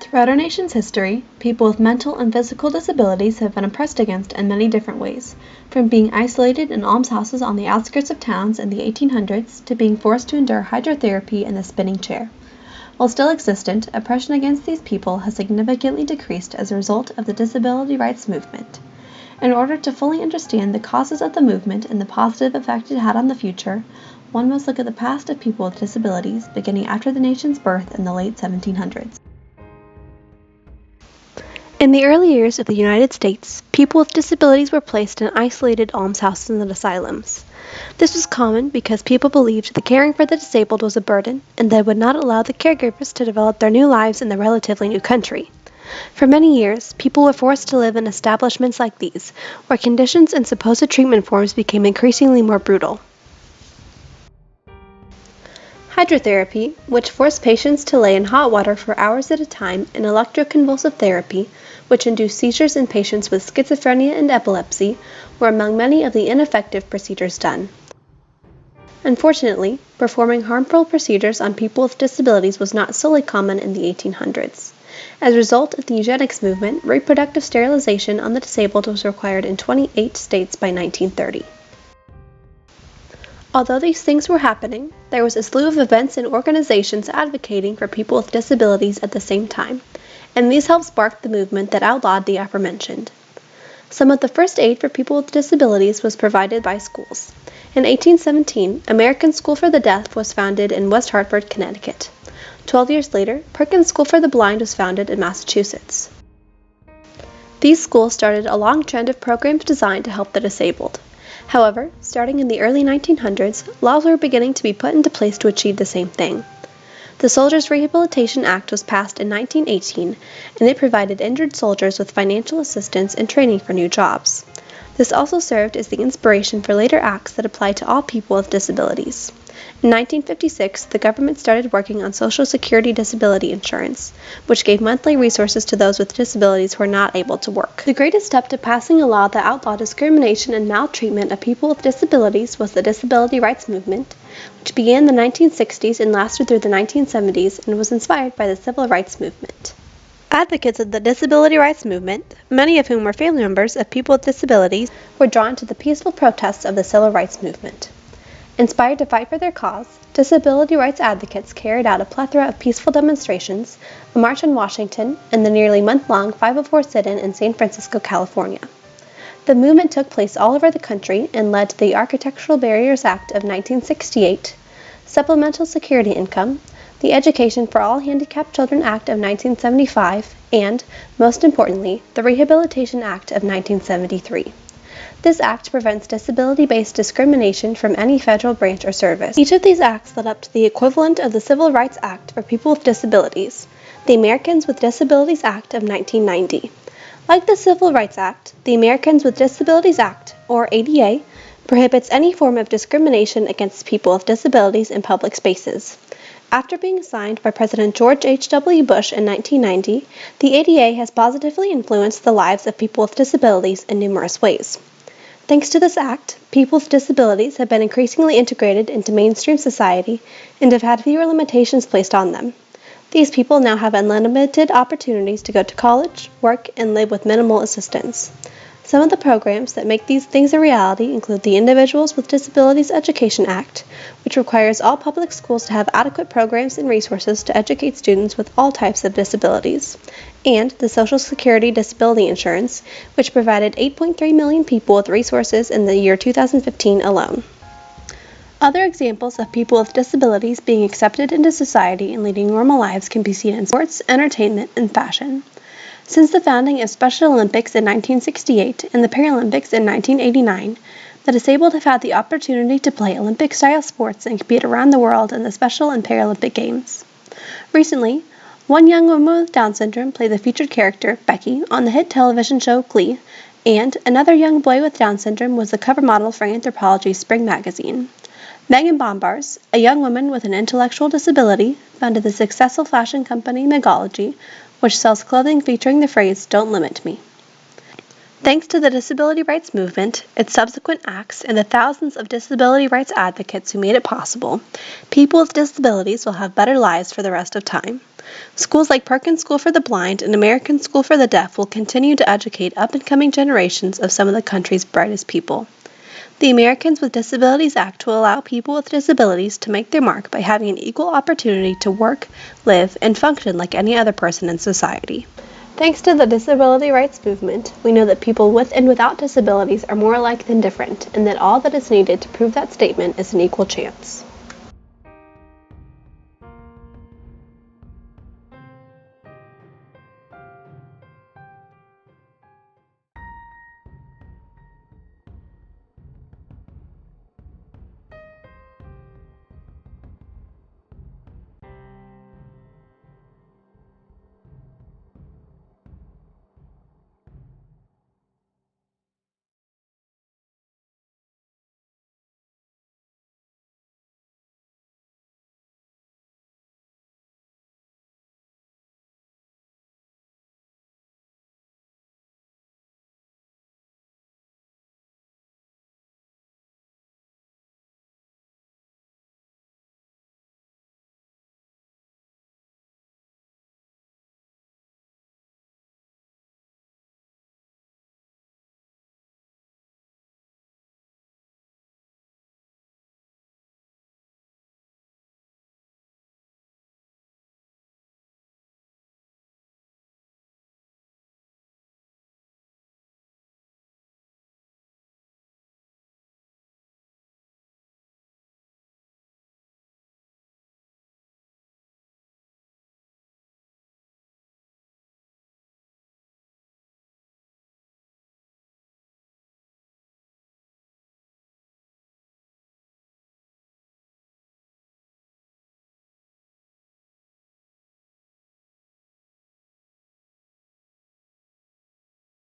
Throughout our nation's history, people with mental and physical disabilities have been oppressed against in many different ways, from being isolated in almshouses on the outskirts of towns in the 1800s to being forced to endure hydrotherapy and the spinning chair. While still existent, oppression against these people has significantly decreased as a result of the disability rights movement. In order to fully understand the causes of the movement and the positive effect it had on the future, one must look at the past of people with disabilities beginning after the nation's birth in the late 1700s. In the early years of the United States, people with disabilities were placed in isolated almshouses and asylums. This was common because people believed that caring for the disabled was a burden and they would not allow the caregivers to develop their new lives in the relatively new country. For many years, people were forced to live in establishments like these, where conditions and supposed treatment forms became increasingly more brutal. Hydrotherapy, which forced patients to lay in hot water for hours at a time, and electroconvulsive therapy, which induced seizures in patients with schizophrenia and epilepsy, were among many of the ineffective procedures done. Unfortunately, performing harmful procedures on people with disabilities was not solely common in the 1800s. As a result of the eugenics movement, reproductive sterilization on the disabled was required in 28 states by 1930. Although these things were happening, there was a slew of events and organizations advocating for people with disabilities at the same time, and these helped spark the movement that outlawed the aforementioned. Some of the first aid for people with disabilities was provided by schools. In 1817, American School for the Deaf was founded in West Hartford, Connecticut. 12 years later, Perkins School for the Blind was founded in Massachusetts. These schools started a long trend of programs designed to help the disabled. However, starting in the early 1900s, laws were beginning to be put into place to achieve the same thing. The Soldiers' Rehabilitation Act was passed in 1918, and it provided injured soldiers with financial assistance and training for new jobs. This also served as the inspiration for later acts that applied to all people with disabilities. In 1956, the government started working on Social Security disability insurance, which gave monthly resources to those with disabilities who were not able to work. The greatest step to passing a law that outlawed discrimination and maltreatment of people with disabilities was the Disability Rights Movement, which began in the 1960s and lasted through the 1970s and was inspired by the Civil Rights Movement. Advocates of the Disability Rights Movement, many of whom were family members of people with disabilities, were drawn to the peaceful protests of the Civil Rights Movement. Inspired to fight for their cause, disability rights advocates carried out a plethora of peaceful demonstrations, a march on Washington, and the nearly month-long 504 sit-in in San Francisco, California. The movement took place all over the country and led to the Architectural Barriers Act of 1968, Supplemental Security Income, the Education for All Handicapped Children Act of 1975, and, most importantly, the Rehabilitation Act of 1973. This act prevents disability-based discrimination from any federal branch or service. Each of these acts led up to the equivalent of the Civil Rights Act for people with disabilities, the Americans with Disabilities Act of 1990. Like the Civil Rights Act, the Americans with Disabilities Act, or ADA, prohibits any form of discrimination against people with disabilities in public spaces. After being signed by President George H.W. Bush in 1990, the ADA has positively influenced the lives of people with disabilities in numerous ways. Thanks to this act, people with disabilities have been increasingly integrated into mainstream society and have had fewer limitations placed on them. These people now have unlimited opportunities to go to college, work, and live with minimal assistance. Some of the programs that make these things a reality include the Individuals with Disabilities Education Act, which requires all public schools to have adequate programs and resources to educate students with all types of disabilities, and the Social Security Disability Insurance, which provided 8.3 million people with resources in the year 2015 alone. Other examples of people with disabilities being accepted into society and leading normal lives can be seen in sports, entertainment, and fashion. Since the founding of Special Olympics in 1968 and the Paralympics in 1989, the disabled have had the opportunity to play Olympic-style sports and compete around the world in the Special and Paralympic Games. Recently, one young woman with Down syndrome played the featured character, Becky, on the hit television show Glee, and another young boy with Down syndrome was the cover model for Anthropology's Spring magazine. Megan Bombars, a young woman with an intellectual disability, founded the successful fashion company Megology, which sells clothing featuring the phrase, "Don't limit me." Thanks to the disability rights movement, its subsequent acts, and the thousands of disability rights advocates who made it possible, people with disabilities will have better lives for the rest of time. Schools like Perkins School for the Blind and American School for the Deaf will continue to educate up-and-coming generations of some of the country's brightest people. The Americans with Disabilities Act will allow people with disabilities to make their mark by having an equal opportunity to work, live, and function like any other person in society. Thanks to the disability rights movement, we know that people with and without disabilities are more alike than different, and that all that is needed to prove that statement is an equal chance.